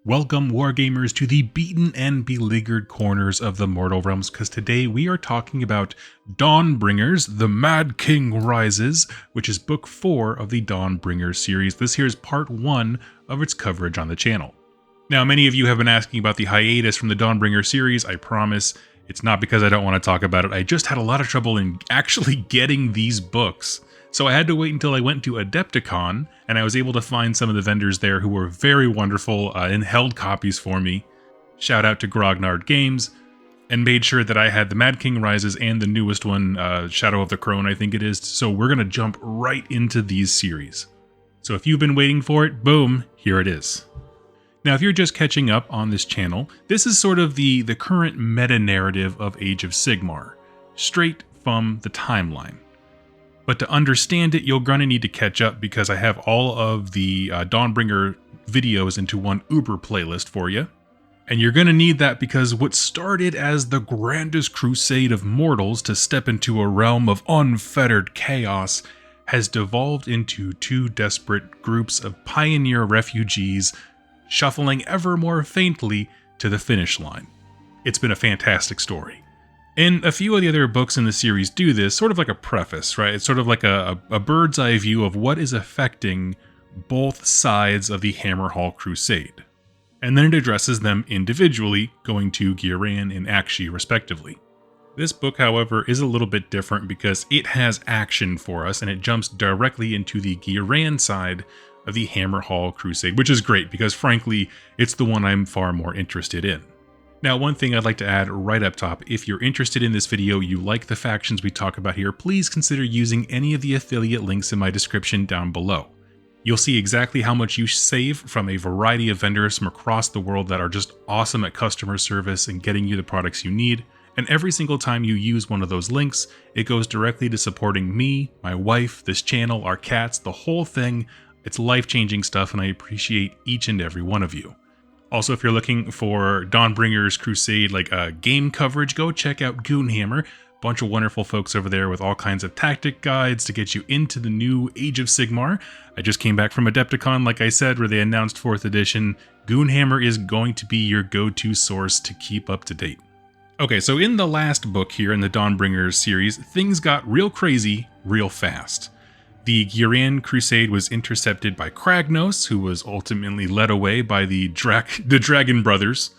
Welcome, Wargamers, to the beaten and beleaguered corners of the Mortal Realms, because today we are talking about Dawnbringers, The Mad King Rises, which is book 4 of the Dawnbringer series. This here is part 1 of its coverage on the channel. Now, many of you have been asking about the hiatus from the Dawnbringer series. I promise it's not because I don't want to talk about it. I just had a lot of trouble in actually getting these books. So I had to wait until I went to Adepticon, and I was able to find some of the vendors there who were very wonderful and held copies for me. Shout out to Grognard Games, and made sure that I had the Mad King Rises and the newest one, Shadow of the Crone, I think it is. So we're going to jump right into these series. So if you've been waiting for it, boom, here it is. Now, if you're just catching up on this channel, this is sort of the current meta-narrative of Age of Sigmar, straight from the timeline. But to understand it, you're going to need to catch up because I have all of the Dawnbringer videos into one Uber playlist for you. And you're going to need that because what started as the grandest crusade of mortals to step into a realm of unfettered chaos has devolved into two desperate groups of pioneer refugees shuffling ever more faintly to the finish line. It's been a fantastic story. And a few of the other books in the series do this, sort of like a preface, right? It's sort of like a bird's eye view of what is affecting both sides of the Hammerhall Crusade. And then it addresses them individually, going to Ghyran and Akshi respectively. This book, however, is a little bit different because it has action for us and it jumps directly into the Ghyran side of the Hammerhall Crusade, which is great because frankly, it's the one I'm far more interested in. Now, one thing I'd like to add right up top, if you're interested in this video, you like the factions we talk about here, please consider using any of the affiliate links in my description down below. You'll see exactly how much you save from a variety of vendors from across the world that are just awesome at customer service and getting you the products you need. And every single time you use one of those links, it goes directly to supporting me, my wife, this channel, our cats, the whole thing. It's life-changing stuff and I appreciate each and every one of you. Also, if you're looking for Dawnbringer's Crusade, like game coverage, go check out Goonhammer. Bunch of wonderful folks over there with all kinds of tactic guides to get you into the new Age of Sigmar. I just came back from Adepticon, like I said, where they announced 4th edition. Goonhammer is going to be your go-to source to keep up to date. Okay, so in the last book here in the Dawnbringer series, things got real crazy real fast. The Ghyran Crusade was intercepted by Kragnos, who was ultimately led away by the Dragon Brothers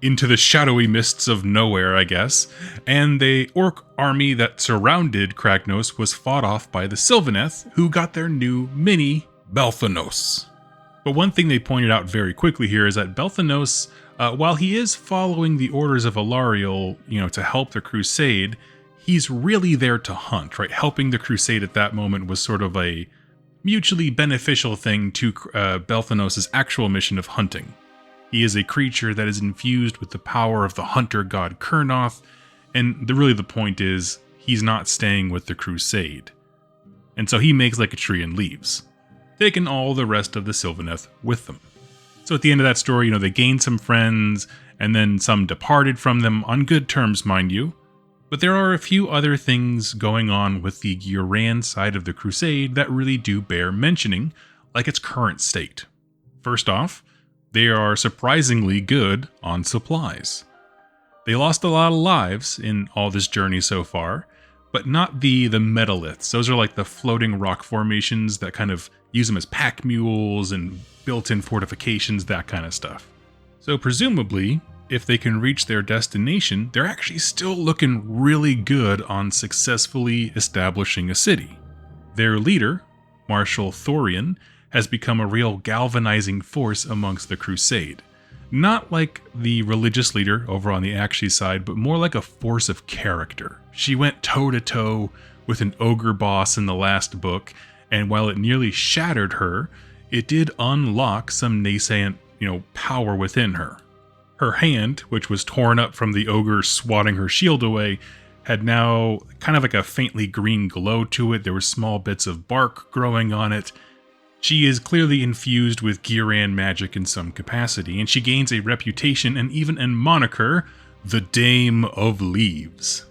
into the shadowy mists of nowhere, I guess, and the orc army that surrounded Kragnos was fought off by the Sylvaneth, who got their new mini, Belthanos. But one thing they pointed out very quickly here is that Belthanos, while he is following the orders of Alariel, to help the crusade, he's really there to hunt, right? Helping the crusade at that moment was sort of a mutually beneficial thing to Belthanos' actual mission of hunting. He is a creature that is infused with the power of the hunter god Kurnoth, and really the point is, he's not staying with the crusade. And so he makes like a tree and leaves, taking all the rest of the Sylvaneth with them. So at the end of that story, they gained some friends, and then some departed from them on good terms, mind you. But there are a few other things going on with the Ghyran side of the crusade that really do bear mentioning, like its current state. First off, they are surprisingly good on supplies. They lost a lot of lives in all this journey so far, but not the metaliths. Those are like the floating rock formations that kind of use them as pack mules and built-in fortifications, that kind of stuff. So presumably, if they can reach their destination, they're actually still looking really good on successfully establishing a city. Their leader, Marshal Thorian, has become a real galvanizing force amongst the crusade. Not like the religious leader over on the Akshi side, but more like a force of character. She went toe-to-toe with an ogre boss in the last book, and while it nearly shattered her, it did unlock some nascent, power within her. Her hand, which was torn up from the ogre swatting her shield away, had now kind of like a faintly green glow to it. There were small bits of bark growing on it. She is clearly infused with Ghyran magic in some capacity, and she gains a reputation and even a moniker, the Dame of Leaves,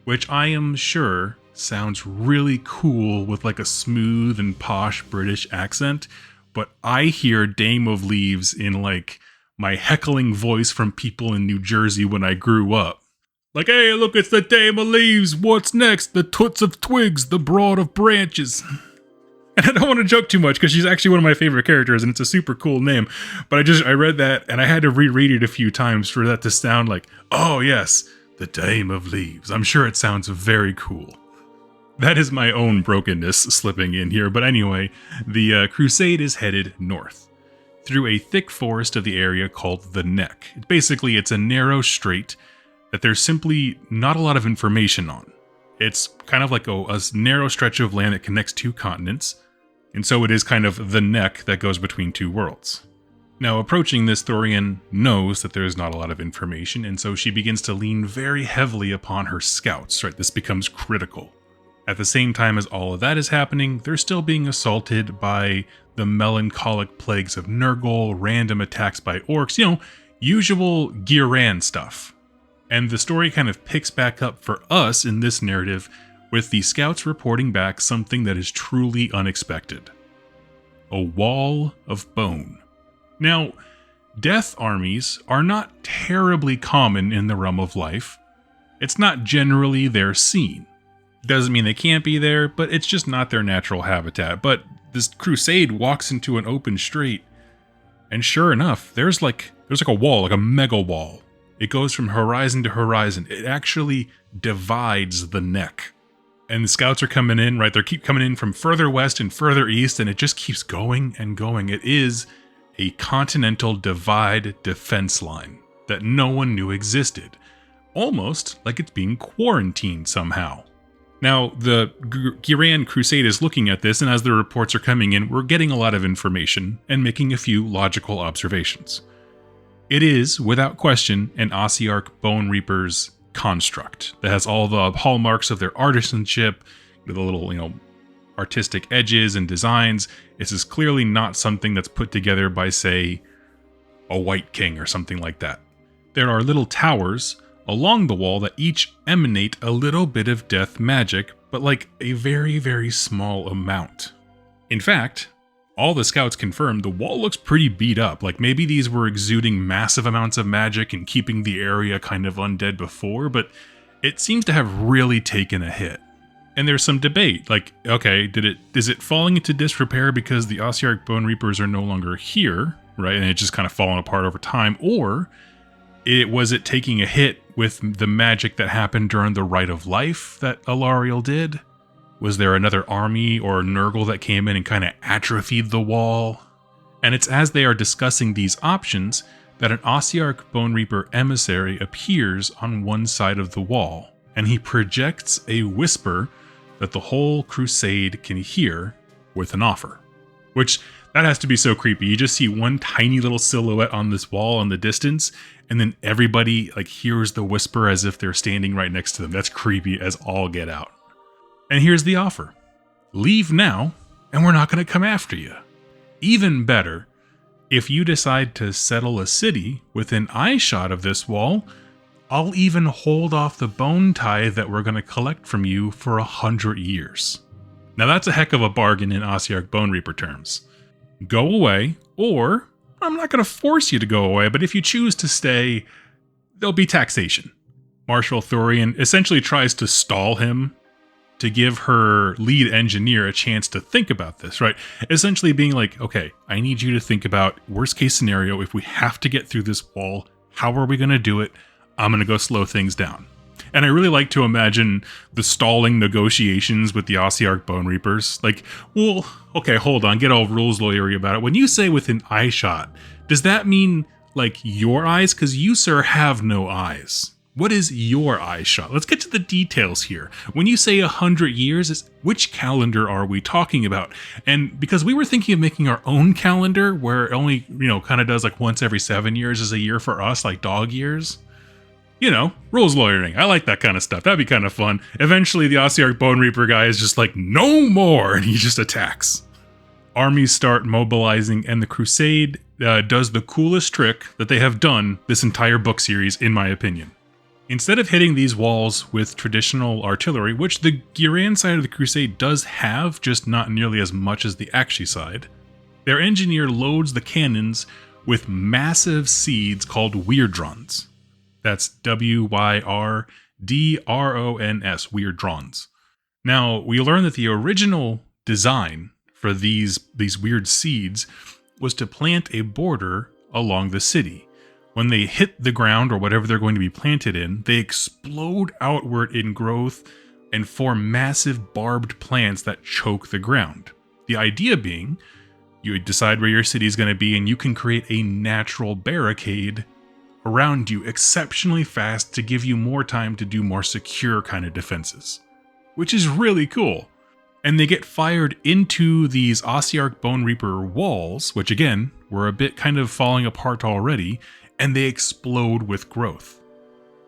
which I am sure sounds really cool with like a smooth and posh British accent, but I hear Dame of Leaves in like my heckling voice from people in New Jersey when I grew up. Like, hey, look, it's the Dame of Leaves. What's next? The Toots of Twigs, the Broad of Branches. And I don't want to joke too much because she's actually one of my favorite characters and it's a super cool name. But I read that and I had to reread it a few times for that to sound like, oh yes, the Dame of Leaves. I'm sure it sounds very cool. That is my own brokenness slipping in here. But anyway, the crusade is headed north through a thick forest of the area called the Neck. Basically, it's a narrow strait that there's simply not a lot of information on. It's kind of like a narrow stretch of land that connects two continents. And so it is kind of the neck that goes between two worlds. Now, approaching this, Thorian knows that there's not a lot of information, and so she begins to lean very heavily upon her scouts, right? This becomes critical. At the same time as all of that is happening, they're still being assaulted by the melancholic plagues of Nurgle, random attacks by orcs, usual Ghyran stuff. And the story kind of picks back up for us in this narrative with the scouts reporting back something that is truly unexpected. A wall of bone. Now, death armies are not terribly common in the realm of life. It's not generally their scene. Doesn't mean they can't be there, but it's just not their natural habitat. But this crusade walks into an open strait, and sure enough, there's like a wall, like a mega wall. It goes from horizon to horizon. It actually divides the neck. And the scouts are coming in, right? They keep coming in from further west and further east, and it just keeps going and going. It is a continental divide defense line that no one knew existed. Almost like it's being quarantined somehow. Now, the Ghyran Crusade is looking at this, and as the reports are coming in, we're getting a lot of information and making a few logical observations. It is, without question, an Ossiarch Bone Reaper's construct that has all the hallmarks of their artisanship, the little, artistic edges and designs. This is clearly not something that's put together by, say, a White King or something like that. There are little towers along the wall that each emanate a little bit of death magic, but like a very, very small amount. In fact, all the scouts confirmed the wall looks pretty beat up, like maybe these were exuding massive amounts of magic and keeping the area kind of undead before, but it seems to have really taken a hit. And there's some debate, like, okay, is it falling into disrepair because the Ossiarch Bone Reapers are no longer here, right, and it's just kind of fallen apart over time, or was it taking a hit with the magic that happened during the Rite of Life that Alariel did? Was there another army or Nurgle that came in and kind of atrophied the wall? And it's as they are discussing these options that an Ossiarch Bone Reaper emissary appears on one side of the wall, and he projects a whisper that the whole crusade can hear with an offer. Which, that has to be so creepy. You just see one tiny little silhouette on this wall in the distance, and then everybody hears the whisper as if they're standing right next to them. That's creepy as all get out. And here's the offer. Leave now, and we're not going to come after you. Even better, if you decide to settle a city within eyeshot of this wall, I'll even hold off the bone tithe that we're going to collect from you for 100 years. Now that's a heck of a bargain in Ossiarch Bone Reaper terms. Go away, or I'm not going to force you to go away, but if you choose to stay, there'll be taxation. Marshal Thorian essentially tries to stall him to give her lead engineer a chance to think about this, right? Essentially being like, okay, I need you to think about worst case scenario. If we have to get through this wall, how are we going to do it? I'm going to go slow things down. And I really like to imagine the stalling negotiations with the Ossiarch Bone Reapers. Like, well, okay, hold on, get all rules lawyery about it. When you say within eye shot, does that mean your eyes? Because you, sir, have no eyes. What is your eye shot? Let's get to the details here. When you say 100 years, which calendar are we talking about? And because we were thinking of making our own calendar where it only, kind of does once every 7 years is a year for us, like dog years. Rules lawyering. I like that kind of stuff. That'd be kind of fun. Eventually, the Ossiarch Bone Reaper guy is just like, no more, and he just attacks. Armies start mobilizing, and the Crusade does the coolest trick that they have done this entire book series, in my opinion. Instead of hitting these walls with traditional artillery, which the Ghyran side of the Crusade does have, just not nearly as much as the Akshi side, their engineer loads the cannons with massive seeds called Weirdrons. That's Wyrdrons, Weirdrons. Now, we learn that the original design for these weird seeds was to plant a border along the city. When they hit the ground or whatever they're going to be planted in, they explode outward in growth and form massive barbed plants that choke the ground. The idea being, you decide where your city is going to be and you can create a natural barricade around you exceptionally fast to give you more time to do more secure kind of defenses, which is really cool. And they get fired into these Ossiarch Bone Reaper walls, which again, were a bit kind of falling apart already, and they explode with growth.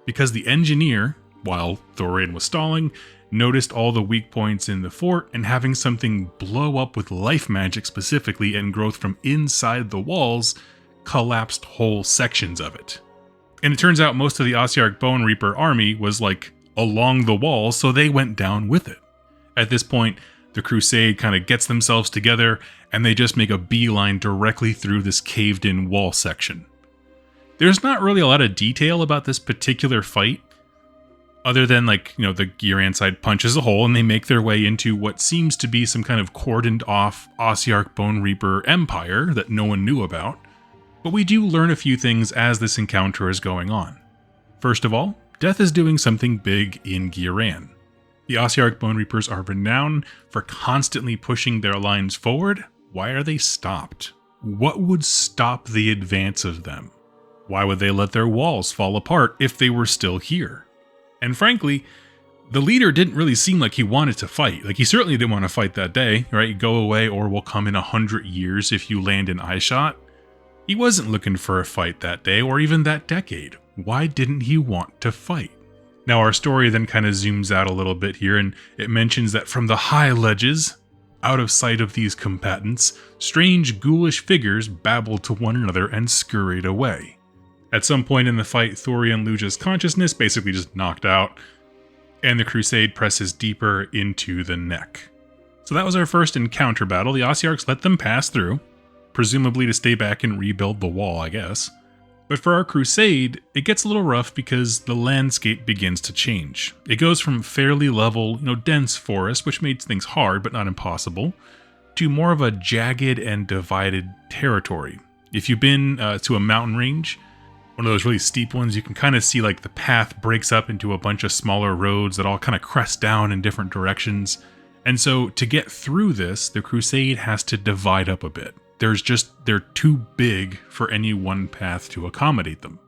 Because the engineer, while Thorian was stalling, noticed all the weak points in the fort, and having something blow up with life magic specifically and growth from inside the walls collapsed whole sections of it. And it turns out most of the Ossiarch Bone Reaper army was like along the walls, so they went down with it. At this point, the Crusade kind of gets themselves together and they just make a beeline directly through this caved in wall section. There's not really a lot of detail about this particular fight, other than the Ghyran side punches a hole and they make their way into what seems to be some kind of cordoned off Ossiarch Bone Reaper empire that no one knew about. But we do learn a few things as this encounter is going on. First of all, Death is doing something big in Ghyran. The Ossiarch Bone Reapers are renowned for constantly pushing their lines forward. Why are they stopped? What would stop the advance of them? Why would they let their walls fall apart if they were still here? And frankly, the leader didn't really seem like he wanted to fight. Like, he certainly didn't want to fight that day, right? Go away or we'll come in 100 years if you land an eye shot. He wasn't looking for a fight that day or even that decade. Why didn't he want to fight? Now, our story then kind of zooms out a little bit here, and it mentions that from the high ledges, out of sight of these combatants, strange ghoulish figures babbled to one another and scurried away. At some point in the fight, Thorian loses consciousness, basically just knocked out, and the Crusade presses deeper into the neck. So that was our first encounter battle. The Ossiarchs let them pass through, presumably to stay back and rebuild the wall, I guess. But for our Crusade, it gets a little rough because the landscape begins to change. It goes from fairly level, dense forest, which made things hard but not impossible, to more of a jagged and divided territory. If you've been to a mountain range, one of those really steep ones, you can kind of see like the path breaks up into a bunch of smaller roads that all kind of crest down in different directions. And so to get through this, the Crusade has to divide up a bit. They're too big for any one path to accommodate them.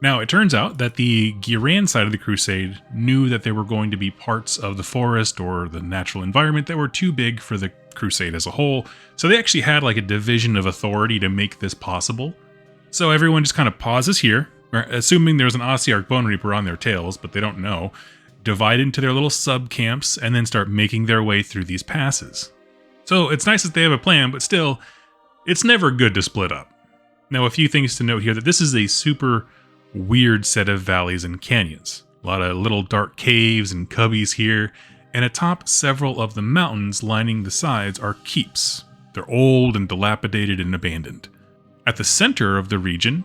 Now, it turns out that the Ghyran side of the Crusade knew that there were going to be parts of the forest or the natural environment that were too big for the Crusade as a whole, so they actually had like a division of authority to make this possible. So everyone just kind of pauses here, assuming there's an Ossiarch Bone Reaper on their tails, but they don't know, divide into their little sub-camps, and then start making their way through these passes. So it's nice that they have a plan, but still, it's never good to split up. Now, a few things to note here, that this is a super weird set of valleys and canyons. A lot of little dark caves and cubbies here, and atop several of the mountains lining the sides are keeps. They're old and dilapidated and abandoned. At the center of the region,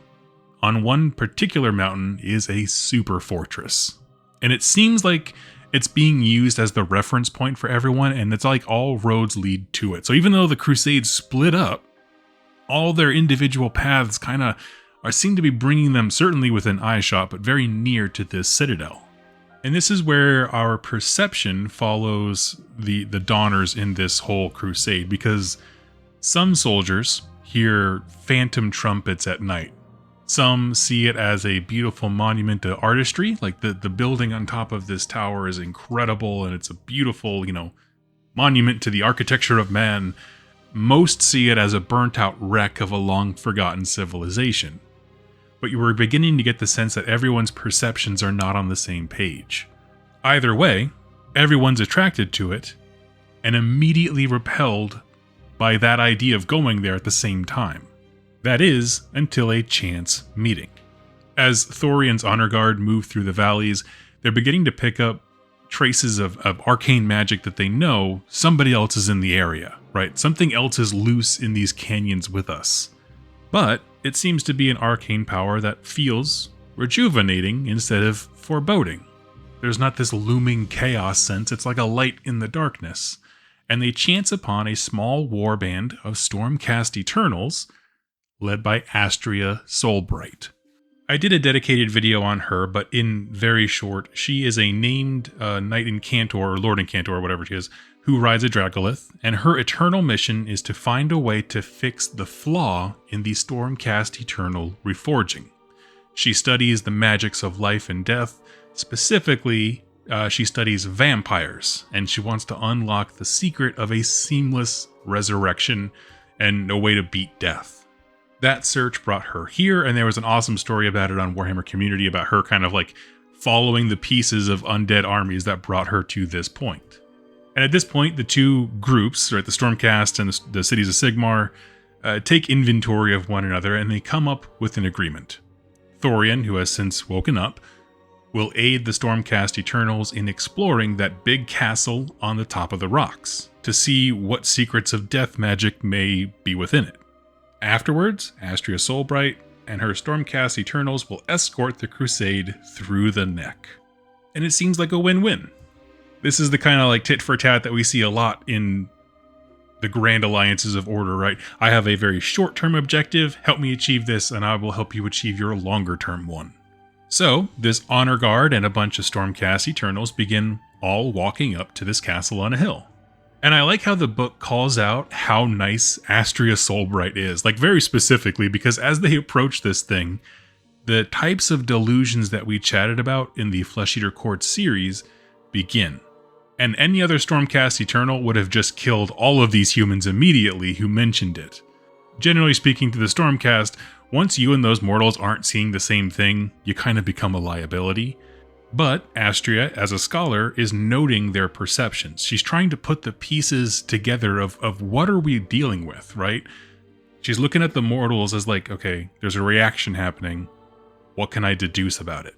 on one particular mountain, is a super fortress. And it seems like it's being used as the reference point for everyone, and it's like all roads lead to it. So even though the Crusades split up, all their individual paths kind of seem to be bringing them certainly within eyeshot, but very near to this citadel. And this is where our perception follows the Dawners in this whole crusade, because some soldiers hear phantom trumpets at night. Some see it as a beautiful monument to artistry, like the building on top of this tower is incredible and it's a beautiful, monument to the architecture of man. Most see it as a burnt-out wreck of a long-forgotten civilization. But you were beginning to get the sense that everyone's perceptions are not on the same page. Either way, everyone's attracted to it and immediately repelled by that idea of going there at the same time. That is, until a chance meeting. As Thorian's honor guard move through the valleys, they're beginning to pick up traces of arcane magic that they know somebody else is in the area, right? Something else is loose in these canyons with us. But it seems to be an arcane power that feels rejuvenating instead of foreboding. There's not this looming chaos sense, it's like a light in the darkness. And they chance upon a small warband of stormcast Eternals led by Astria Soulbright. I did a dedicated video on her, but in very short, she is a named Knight Incantor, or Lord Incantor, or whatever she is, who rides a Dragolith, and her eternal mission is to find a way to fix the flaw in the Stormcast Eternal reforging. She studies the magics of life and death. Specifically, she studies vampires, and she wants to unlock the secret of a seamless resurrection and a way to beat death. That search brought her here, and there was an awesome story about it on Warhammer Community about her kind of like following the pieces of undead armies that brought her to this point. And at this point, the two groups, right, the Stormcast and the cities of Sigmar, take inventory of one another, and they come up with an agreement. Thorian, who has since woken up, will aid the Stormcast Eternals in exploring that big castle on the top of the rocks to see what secrets of death magic may be within it. Afterwards, Astria Soulbright and her Stormcast Eternals will escort the crusade through the neck. And it seems like a win-win. This is the kind of like tit for tat that we see a lot in the grand alliances of order, right? I have a very short-term objective, help me achieve this, and I will help you achieve your longer-term one. So, this honor guard and a bunch of Stormcast Eternals begin all walking up to this castle on a hill. And I like how the book calls out how nice Astria Soulbright is, like very specifically, because as they approach this thing, the types of delusions that we chatted about in the Flesh Eater Court series begin. And any other Stormcast Eternal would have just killed all of these humans immediately who mentioned it. Generally speaking to the Stormcast, once you and those mortals aren't seeing the same thing, you kind of become a liability. But Astria, as a scholar, is noting their perceptions. She's trying to put the pieces together of what are we dealing with, right? She's looking at the mortals as like, okay, there's a reaction happening. What can I deduce about it?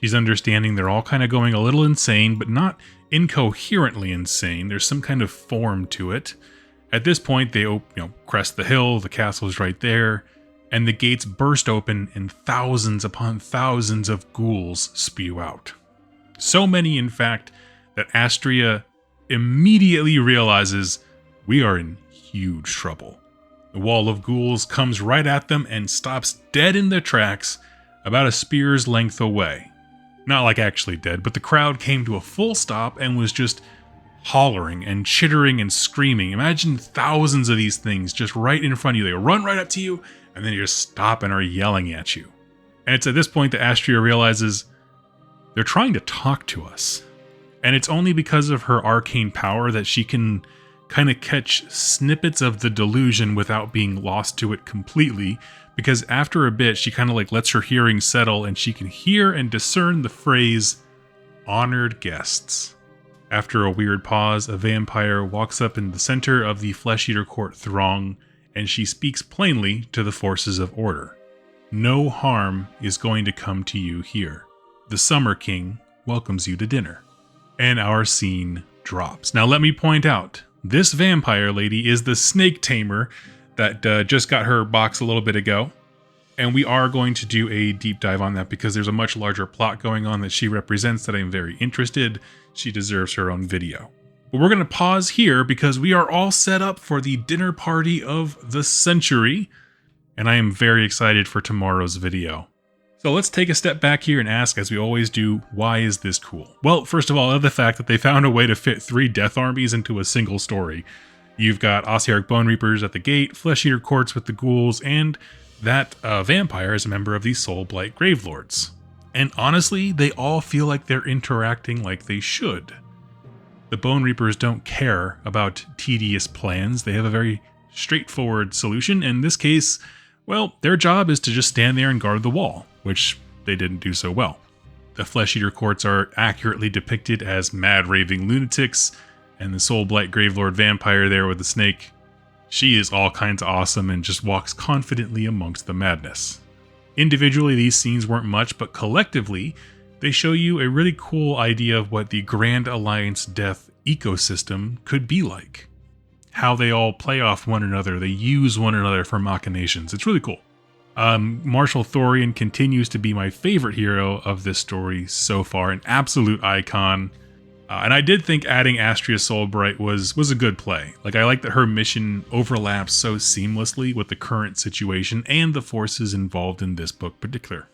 She's understanding they're all kind of going a little insane, but not incoherently insane. There's some kind of form to it. At this point, they crest the hill, the castle's right there, and the gates burst open and thousands upon thousands of ghouls spew out. So many, in fact, that Astria immediately realizes we are in huge trouble. The wall of ghouls comes right at them and stops dead in their tracks about a spear's length away. Not like actually dead, but the crowd came to a full stop and was just hollering and chittering and screaming. Imagine thousands of these things just right in front of you. They run right up to you, and then you just stop and are yelling at you. And it's at this point that Astria realizes they're trying to talk to us. And it's only because of her arcane power that she can kind of catch snippets of the delusion without being lost to it completely. Because after a bit, she kind of like lets her hearing settle and she can hear and discern the phrase, "honored guests." After a weird pause, a vampire walks up in the center of the Flesh Eater Court throng, and she speaks plainly to the forces of order. No harm is going to come to you here. The Summer King welcomes you to dinner. And our scene drops. Now let me point out, this vampire lady is the snake tamer that just got her box a little bit ago. And we are going to do a deep dive on that because there's a much larger plot going on that she represents that I'm very interested. She deserves her own video. But we're going to pause here because we are all set up for the dinner party of the century. And I am very excited for tomorrow's video. So let's take a step back here and ask, as we always do, why is this cool? Well, first of all, the fact that they found a way to fit 3 death armies into a single story. You've got Ossiarch Bone Reapers at the gate, Flesh Eater Courts with the ghouls, and that vampire is a member of the Soulblight Gravelords. And honestly, they all feel like they're interacting like they should. The Bone Reapers don't care about tedious plans. They have a very straightforward solution. In this case, well, their job is to just stand there and guard the wall, which they didn't do so well. The Flesh Eater Courts are accurately depicted as mad raving lunatics, and the Soulblight Gravelord vampire there with the snake, she is all kinds of awesome and just walks confidently amongst the madness. Individually, these scenes weren't much, but collectively, they show you a really cool idea of what the Grand Alliance Death ecosystem could be like. How they all play off one another, they use one another for machinations. It's really cool. Marshal Thorian continues to be my favorite hero of this story so far, an absolute icon. And I did think adding Astria Soulbright was a good play. Like, I like that her mission overlaps so seamlessly with the current situation and the forces involved in this book in particular.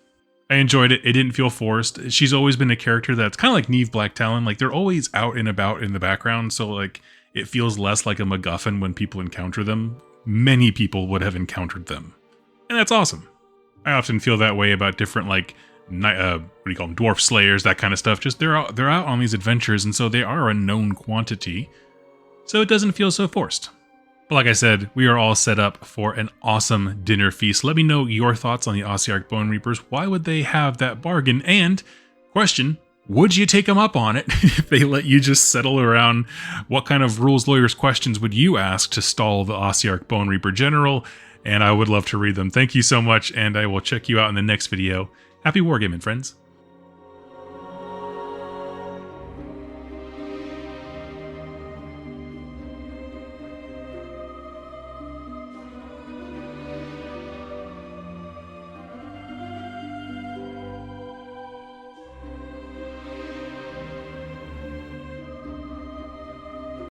I enjoyed it. It didn't feel forced. She's always been a character that's kind of like Neve Blacktalon. Like, they're always out and about in the background, so like it feels less like a MacGuffin when people encounter them. Many people would have encountered them. And that's awesome. I often feel that way about different, like, what do you call them, dwarf slayers, that kind of stuff. Just they're out on these adventures, and so they are a known quantity. So it doesn't feel so forced. But like I said, we are all set up for an awesome dinner feast. Let me know your thoughts on the Ossiarch Bone Reapers. Why would they have that bargain? And question, would you take them up on it if they let you just settle around? What kind of rules lawyers questions would you ask to stall the Ossiarch Bone Reaper General? And I would love to read them. Thank you so much, and I will check you out in the next video. Happy wargaming, friends.